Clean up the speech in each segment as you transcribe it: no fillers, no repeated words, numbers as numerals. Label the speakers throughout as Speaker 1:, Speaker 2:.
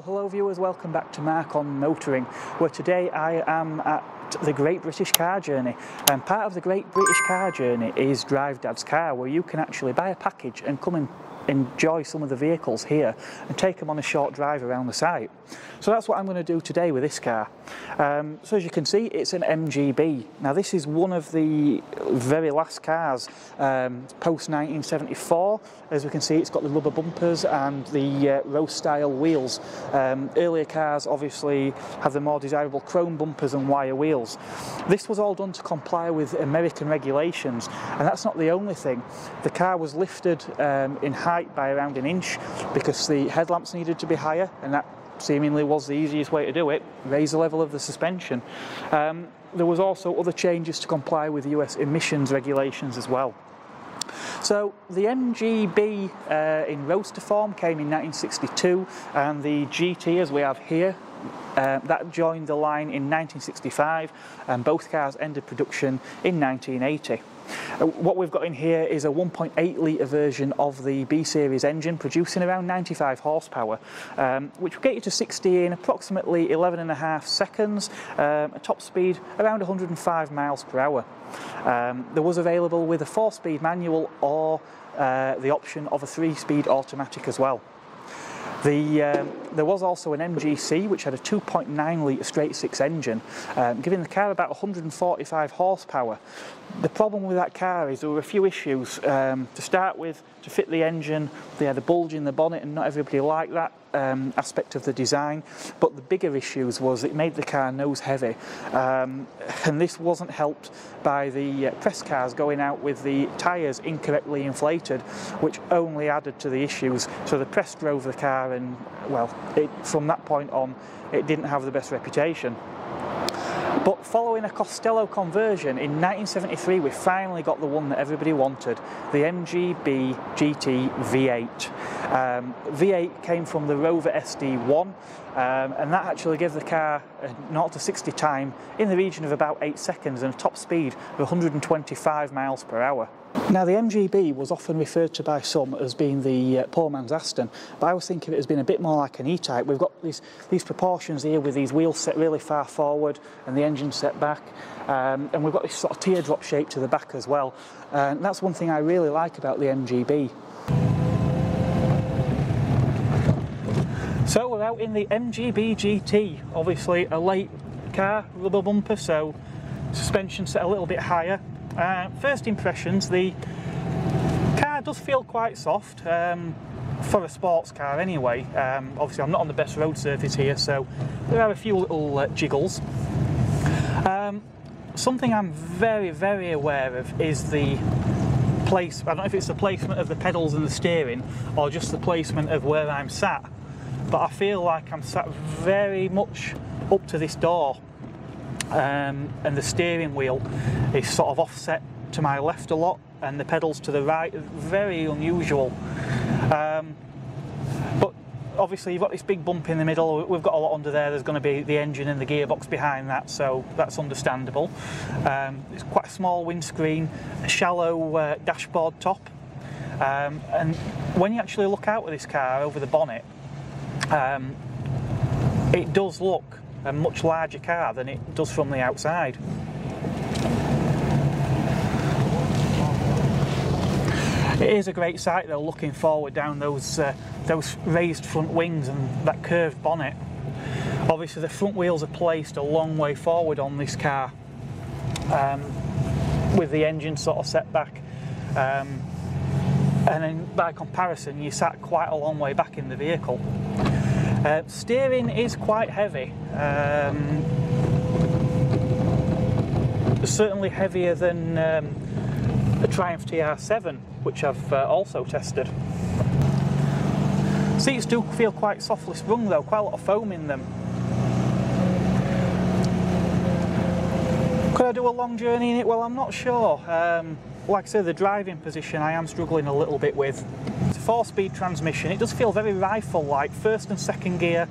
Speaker 1: Well, hello viewers, welcome back to Mark on Motoring, where today I am at the Great British Car Journey. And part of the Great British Car Journey is Drive Dad's Car, where you can actually buy a package and come and enjoy some of the vehicles here and take them on a short drive around the site. So that's what I'm going to do today with this car. So as you can see, it's an MGB. Now this is one of the very last cars post 1974. As we can see, it's got the rubber bumpers and the Roadster style wheels. Earlier cars obviously have the more desirable chrome bumpers and wire wheels. This was all done to comply with American regulations, and that's not the only thing. The car was lifted in height by around an inch because the headlamps needed to be higher, and that seemingly was the easiest way to do it, raise the level of the suspension. There was also other changes to comply with US emissions regulations as well. So the MGB in Roadster form came in 1962, and the GT as we have here, that joined the line in 1965, and both cars ended production in 1980. What we've got in here is a 1.8 litre version of the B series engine, producing around 95 horsepower, which will get you to 60 in approximately 11.5 seconds, a top speed around 105 miles per hour. There was available with a 4-speed manual or the option of a 3-speed automatic as well. There was also an MGC which had a 2.9 litre straight-six engine, giving the car about 145 horsepower. The problem with that car is there were a few issues. To start with, to fit the engine, they had a bulge in the bonnet, and not everybody liked that aspect of the design. But the bigger issues was it made the car nose heavy, and this wasn't helped by the press cars going out with the tyres incorrectly inflated, which only added to the issues. So the press drove the car, and well, from that point on it didn't have the best reputation. But following a Costello conversion in 1973, we finally got the one that everybody wanted, the MGB GT V8. V8 came from the Rover SD1, and that actually gave the car a 0 to 60 time in the region of about 8 seconds and a top speed of 125 miles per hour. Now the MGB was often referred to by some as being the poor man's Aston, but I was thinking of it as being a bit more like an E Type. We've got these proportions here with these wheels set really far forward and the engine set back, and we've got this sort of teardrop shape to the back as well, and that's one thing I really like about the MGB. So we're out in the MGB GT, obviously a late car, rubber bumper, so suspension set a little bit higher. First impressions, the car does feel quite soft for a sports car anyway. Obviously I'm not on the best road surface here, so there are a few little jiggles. Something I'm very aware of is the place. I don't know if it's the placement of the pedals and the steering or just the placement of where I'm sat, but I feel like I'm sat very much up to this door. And the steering wheel is sort of offset to my left a lot, and the pedals to the right. Very unusual. But obviously you've got this big bump in the middle. We've got a lot under there. There's going to be the engine and the gearbox behind that, so that's understandable. It's quite a small windscreen, a shallow dashboard top, and when you actually look out of this car over the bonnet, it does look a much larger car than it does from the outside. It is a great sight though, looking forward down those raised front wings and that curved bonnet. Obviously the front wheels are placed a long way forward on this car, with the engine sort of set back, and then by comparison you sat quite a long way back in the vehicle. Steering is quite heavy, certainly heavier than a Triumph TR7, which I've also tested. Seats do feel quite softly sprung though, quite a lot of foam in them. Could I do a long journey in it? Well, I'm not sure. Like I said, the driving position I am struggling a little bit with. It's a 4-speed transmission. It does feel very rifle-like. First and second gear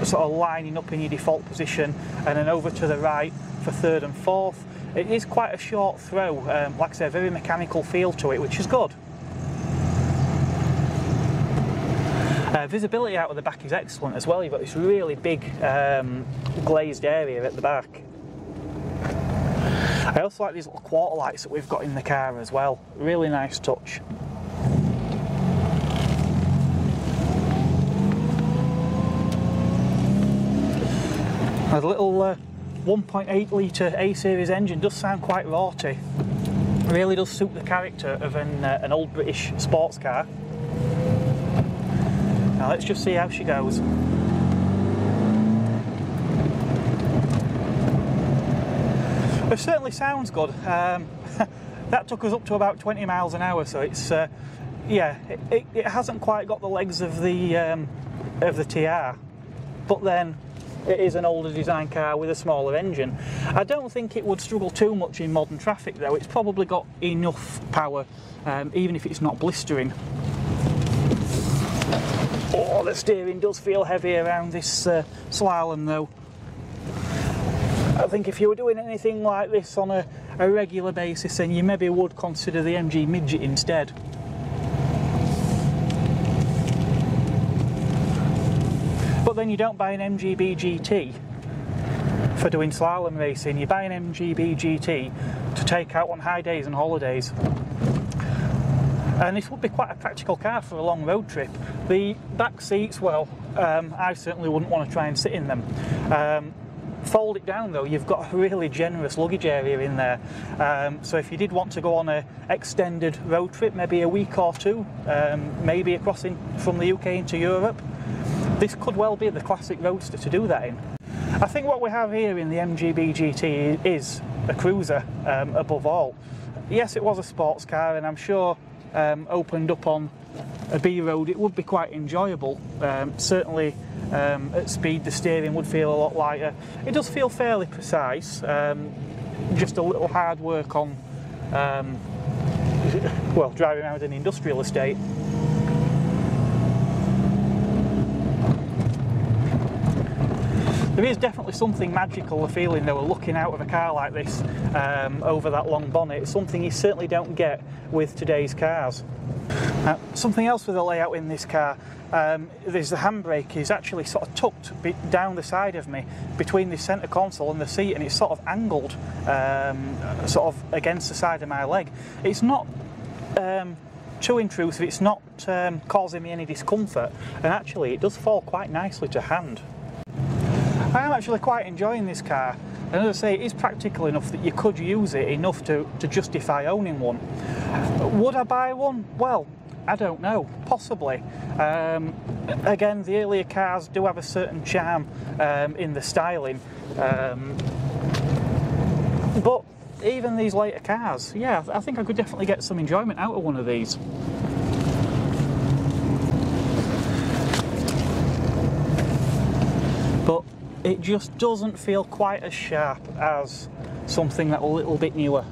Speaker 1: sort of lining up in your default position, and then over to the right for third and fourth. It is quite a short throw. Like I said, a very mechanical feel to it, which is good. Visibility out of the back is excellent as well. You've got this really big glazed area at the back. I also like these little quarter lights that we've got in the car as well. Really nice touch. The little 1.8 litre A-series engine does sound quite raughty. Really does suit the character of an old British sports car. Now let's just see how she goes. It certainly sounds good. That took us up to about 20 miles an hour, so it's yeah, it hasn't quite got the legs of the TR, but then it is an older design car with a smaller engine. I don't think it would struggle too much in modern traffic though. It's probably got enough power, even if it's not blistering. Oh, the steering does feel heavy around this slalom though. I think if you were doing anything like this on a regular basis, then you maybe would consider the MG Midget instead. But then you don't buy an MGB GT for doing slalom racing. You buy an MGB GT to take out on high days and holidays. And this would be quite a practical car for a long road trip. The back seats, well, I certainly wouldn't want to try and sit in them. Fold it down though, you've got a really generous luggage area in there. So if you did want to go on an extended road trip, maybe a week or two, maybe crossing from the UK into Europe, this could well be the classic Roadster to do that in. I think what we have here in the MGB GT is a cruiser above all. Yes, it was a sports car, and I'm sure opened up on a B road it would be quite enjoyable. Certainly at speed the steering would feel a lot lighter. It does feel fairly precise, just a little hard work on well, driving around an industrial estate. There is definitely something magical, a feeling though, looking out of a car like this over that long bonnet. It's something you certainly don't get with today's cars. Something else with the layout in this car, there's the handbrake is actually sort of tucked down the side of me between the centre console and the seat, and it's sort of angled sort of against the side of my leg. It's not too intrusive, it's not causing me any discomfort, and actually it does fall quite nicely to hand. I am actually quite enjoying this car, and as I say, it is practical enough that you could use it enough to justify owning one. Would I buy one? Well, I don't know, possibly. Again, the earlier cars do have a certain charm in the styling, but even these later cars, yeah, I think I could definitely get some enjoyment out of one of these. But it just doesn't feel quite as sharp as something that's a little bit newer.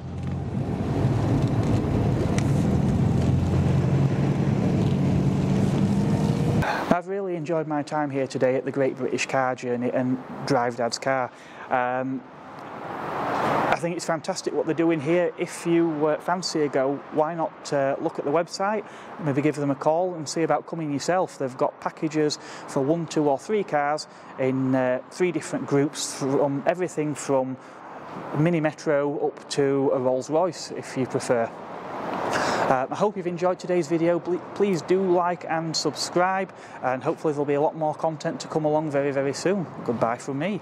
Speaker 1: I've really enjoyed my time here today at the Great British Car Journey and Drive Dad's Car. I think it's fantastic what they're doing here. If you fancy a go, why not look at the website, maybe give them a call and see about coming yourself. They've got packages for 1, 2 or 3 cars in 3 different groups, from everything from a Mini Metro up to a Rolls Royce if you prefer. I hope you've enjoyed today's video. Please do like and subscribe, and hopefully there'll be a lot more content to come along very, very soon. Goodbye from me.